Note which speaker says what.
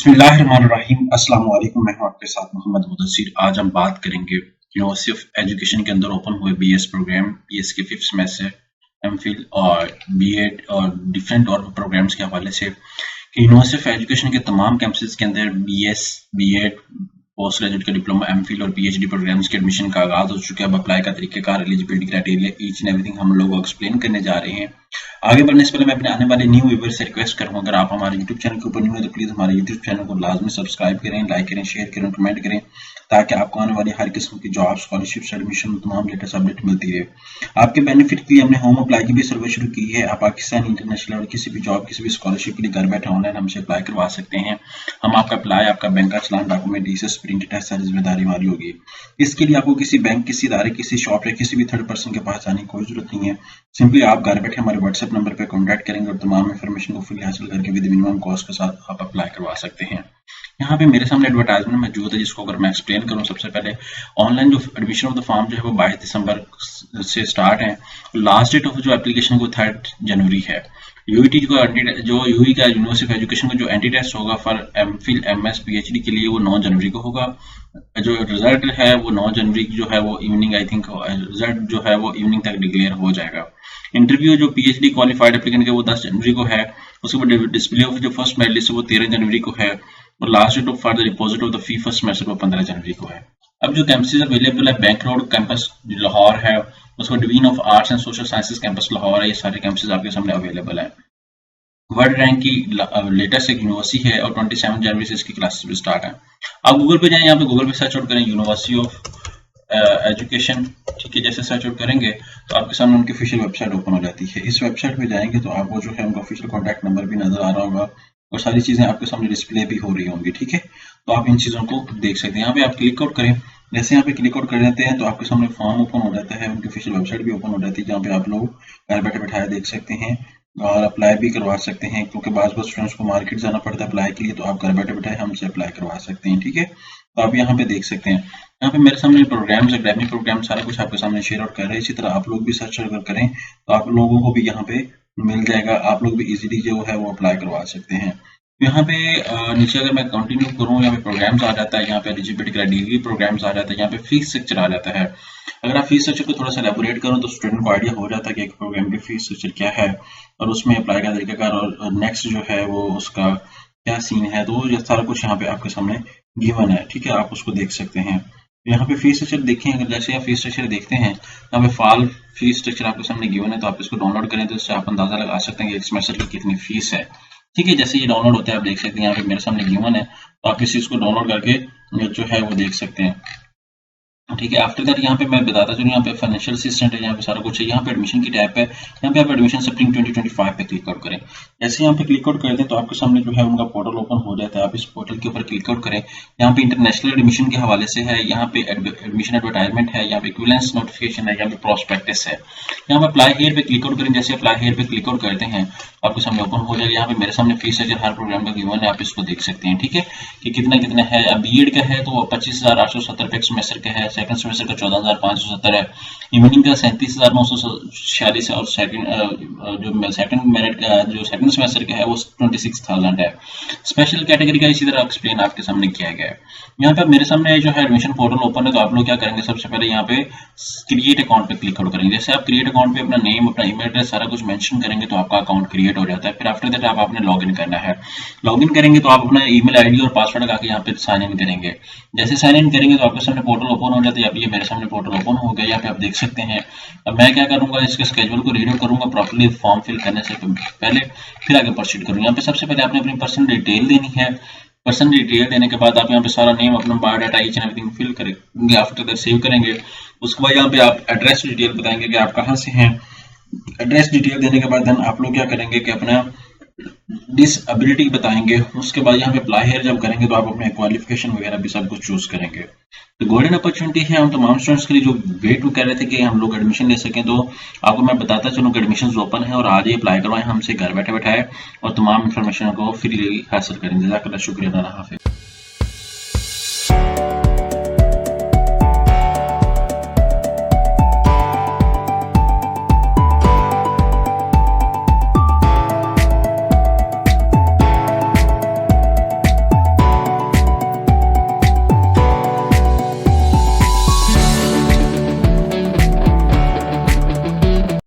Speaker 1: बिस्मिल्लाहिर्रहमानिर्रहीम। अस्सलाम वालेकुम। मैं हूं आपके साथ मोहम्मद मुदस्सिर। आज हम बात करेंगे यूनिवर्सिटी ऑफ एजुकेशन के अंदर ओपन हुए बीएस प्रोग्राम, बीएस के 5th सेमेस्टर, एमफिल और बीएड और डिफरेंट और प्रोग्राम्स के हवाले से कि यूनिवर्सिटी ऑफ एजुकेशन के तमाम कैंपसेस के अंदर बीएस, बीएड, पोस्ट ग्रेजुएट का डिप्लोमा, एमफिल और पीएचडी प्रोग्राम्स के एडमिशन का आगाज हो चुका है। अब अप्लाई का तरीकेकार, eligibility criteria, each and everything हम लोग एक्सप्लेन करने जा रहे हैं। आगे बढ़ने से पहले मैं अपने आने वाले न्यू व्यूअर्स से रिक्वेस्ट करूंगा, अगर आप हमारे यूट्यूब चैनल के ऊपर न्यू है तो प्लीज हमारे यूट्यूब चैनल को लाजमी सब्सक्राइब करें, लाइक करें, शेयर करें, कमेंट करें, ताकि आपको आने वाली हर किस्म की जॉब, स्कॉलरशिप, एडमिशन, तमाम लेटेस्ट अपडेट मिलती रहे। आपके बेनिफिट के लिए हमने होम अप्लाई की भी सर्विस शुरू की है। आप पाकिस्तान इंटरनेशनल और किसी भी जॉब, किसी भी स्कॉलरशिप के लिए घर बैठे ऑनलाइन हमसे अप्लाई करवा सकते हैं। हम आपका अप्लाई, आपका बैंक का चलान, डॉक्यूमेंट, ईसीएस प्रिंटेड है, सारी जिम्मेदारी हमारी होगी। इसके लिए आपको किसी बैंक, किसी इदारे, किसी शॉप या किसी भी थर्ड पर्सन के पास जाने की कोई जरूरत नहीं है। सिंपली आप घर बैठे हमारे व्हाट्सएप नंबर पर कॉन्टैक्ट करेंगे और तमाम इन्फॉर्मेशन को फ्री हासिल करके विद मिनिमम कॉस्ट के साथ आप अप्लाई करवा सकते हैं। यहाँ पे मेरे सामने एडवर्टाइजमेंट मौजूद है, जिसको अगर मैं एक्सप्लेन करूँ, सबसे पहले ऑनलाइन जो एडमिशन ऑफ द फॉर्म जो है वो 22 दिसंबर से स्टार्ट है। लास्ट डेट ऑफ जो एप्लीकेशन को 3 जनवरी है। यूईटी जो यूई का यूनिवर्सिटी ऑफ एजुकेशन का जो एंटी टेस्ट होगा फॉर एमफिल, एमएस, पीएचडी के लिए वो 9 जनवरी को होगा। जो रिजल्ट है वो 9 जनवरी की जो है वो इवनिंग, आई थिंक रिजल्ट जो है वो इवनिंग तक डिक्लेयर हो जाएगा। इंटरव्यू जो पीएचडी क्वालिफाइड एप्लीकेंट के वो 10 जनवरी को है। उसके बाद डिस्प्ले ऑफ जो फर्स्ट मेरिट लिस्ट है वो 13 जनवरी को है और last date for the deposit of the fee first semester वो 15 जनवरी को है। अब जो कैंपसेस अवेलेबल है, बैंक रोड कैंपस लाहौर है, उसको division of arts and social sciences campus Lahore है। ये सारे कैंपसेस आपके सामने अवेलेबल है। वर्ल्ड रैंक की लेटेस्ट एक यूनिवर्सिटी है और 27 जनवरी से इसकी क्लासेस भी स्टार्ट है। आप गूगल पे जाएं, यहाँ पे गूगल पे सर्च आउट करें यूनिवर्सिटी ऑफ एजुकेशन, ठीक है। जैसे सर्च आउट करेंगे तो आपके सामने उनकी ऑफिशियल वेबसाइट ओपन हो जाती है। इस वेबसाइट पे जाएंगे तो आपको जो है उनका ऑफिशियल कॉन्टैक्ट नंबर भी नजर आ रहा होगा और सारी चीजें आपके सामने डिस्प्ले भी हो रही होंगी, ठीक है। तो आप इन चीजों को देख सकते हैं। यहाँ पे आप क्लिक आउट करें, जैसे यहाँ पे क्लिक आउट कर देते हैं तो आपके सामने फॉर्म ओपन हो जाता है, उनकी ऑफिशियल वेबसाइट भी ओपन हो जाती है, जहाँ पे आप लोग घर बैठे बैठाए देख सकते हैं और अप्लाई भी करवा सकते हैं। क्योंकि बार स्टूडेंट्स को मार्केट जाना पड़ता है अप्लाई के लिए, तो आप घर बैठे बैठाए हमसे अप्लाई करवा सकते हैं, ठीक है। तो आप यहाँ पे देख सकते हैं, यहाँ पे मेरे सामने प्रोग्राम्स, एकेडमिक प्रोग्राम सारा कुछ आपके सामने शेयर आउट कर रहे हैं। इसी तरह आप लोग भी सर्च अगर करें तो आप लोगों को भी यहाँ पे मिल जाएगा, आप लोग भी इजीली जो है वो अप्लाई करवा सकते हैं। यहाँ पे नीचे अगर मैं कंटिन्यू करूँ, यहाँ पे प्रोग्राम्स आ जाता है, यहाँ पे एलिजिबिलिटी क्राइटेरिया प्रोग्राम्स आ जाता है, यहाँ पे फीस स्ट्रक्चर आ जाता है। अगर आप फीस स्ट्रक्चर को थोड़ा सा एलैबोरेट करूँ तो स्टूडेंट को आइडिया हो जाता है कि एक प्रोग्राम की फीस स्ट्रक्चर क्या है और उसमें अप्लाई का तरीकाकार और नेक्स्ट जो है वो उसका क्या सीन है। तो ये सारा कुछ यहाँ पे आपके सामने गिवन है, ठीक है, आप उसको देख सकते हैं। यहाँ पे फीस स्ट्रक्चर देखें, अगर जैसे आप फीस स्ट्रक्चर देखते हैं, यहाँ पे फाल फीस स्ट्रक्चर आपके सामने गिवन है, तो आप इसको डाउनलोड करें तो इससे आप अंदाजा लगा सकते हैं कि एक सेमेस्टर की कितनी फीस है, ठीक है। जैसे ये डाउनलोड होता है आप देख सकते हैं, यहाँ पे मेरे सामने गिवन है, तो आप इस चीज को डाउनलोड करके जो है वो देख सकते हैं, ठीक है। आफ्टर दैट यहाँ पे मैं बताता चलूँ, यहाँ पे फाइनेंशियल असिस्टेंट है, यहाँ पे सारा कुछ है। यहाँ पे एडमिशन की टैब है, यहाँ पे आप एडमिशन स्प्रिंग 2025 पे क्लिक आउट करें। जैसे यहाँ पे क्लिक आउट करते हैं तो आपके सामने जो है उनका पोर्टल ओपन हो जाता है। आप इस पोर्टल के ऊपर क्लिक आउट करें, यहाँ पे इंटरनेशनल एडमिशन के हवाले से है, यहाँ पे एडमिशन एडवर्टाइजमेंट है, यहाँ पे इक्विवेलेंस नोटिफिकेशन है, यहाँ पे प्रोस्पेक्टस है। यहाँ पे अप्लाई हियर पे क्लिक आउट करें, जैसे अप्लाई हियर पे क्लिक आउट करते हैं आपके सामने ओपन हो जाएगा। यहाँ पे मेरे सामने फीस है हर प्रोग्राम का गिवन है, आप इसको देख सकते हैं, ठीक है, कि कितना कितना है। अब बीएड का है तो 25,870 एक सेमेस्टर का है, सेकंड सेमेस्टर का 14,570 है, इवनिंग का 37,946 है और जो सेकंड मेरिट का जो सेकंड सेमेस्टर का है वो 26,000 है। स्पेशल कैटेगरी का इसी तरह एक्सप्लेन आपके सामने किया गया है। यहाँ पे मेरे सामने जो है एडमिशन पोर्टल ओपन है, तो आप लोग क्या करेंगे, सबसे पहले यहाँ पे क्रिएट अकाउंट पे क्लिक आउट करेंगे। जैसे आप क्रिएट अकाउंट पे अपना नेम, अपना ईमेल एड्रेस सारा कुछ मेंशन करेंगे तो आपका अकाउंट क्रिएट हो जाता है। फिर आफ्टर दैट आपने लॉग इन करना है। लॉग इन करेंगे तो आप अपना ईमेल आईडी और पासवर्ड लगा के यहाँ पे साइन इन करेंगे। जैसे साइन इन करेंगे तो आपके सामने पोर्टल ओपन हो जाता है। अब ये मेरे सामने पोर्टल ओपन हो गया, यहाँ पे आप देख सकते हैं। अब मैं क्या करूंगा, इसके स्केड्यूल को रीड आउट करूंगा प्रॉपर्ली फॉर्म फिल करने से पहले, फिर आगे प्रोसीड करूंगा। यहाँ पे सबसे पहले आपने अपनी पर्सनल डिटेल देनी है। पर्सनल डिटेल देने के बाद आप यहाँ पे सारा नेम, अपना biodata, each and everything fill करेंगे। आफ्टर दैट सेव करेंगे। उसके बाद यहाँ पे आप एड्रेस डिटेल बताएंगे कि आप कहाँ से हैं। एड्रेस डिटेल देने के बाद देन आप लोग क्या करेंगे कि अपना डिसएबिलिटी बताएंगे। उसके बाद यहाँ पे अप्लाई हियर जब करेंगे तो आप अपने क्वालिफिकेशन वगैरह भी सब कुछ चूज करेंगे। तो गोल्डन अपॉर्चुनिटी है हम तमाम स्टूडेंट्स के लिए जो वेट कर रहे थे कि हम लोग एडमिशन ले सकें। तो आपको मैं बताता चलूँ कि एडमिशन ओपन है और आज ही अप्लाई करवाएं हमसे घर बैठे बैठाए और तमाम इन्फॉर्मेशन को फ्री हासिल करें। जज़ाकल्लाह, शुक्रिया, अल्लाह हाफ़िज़।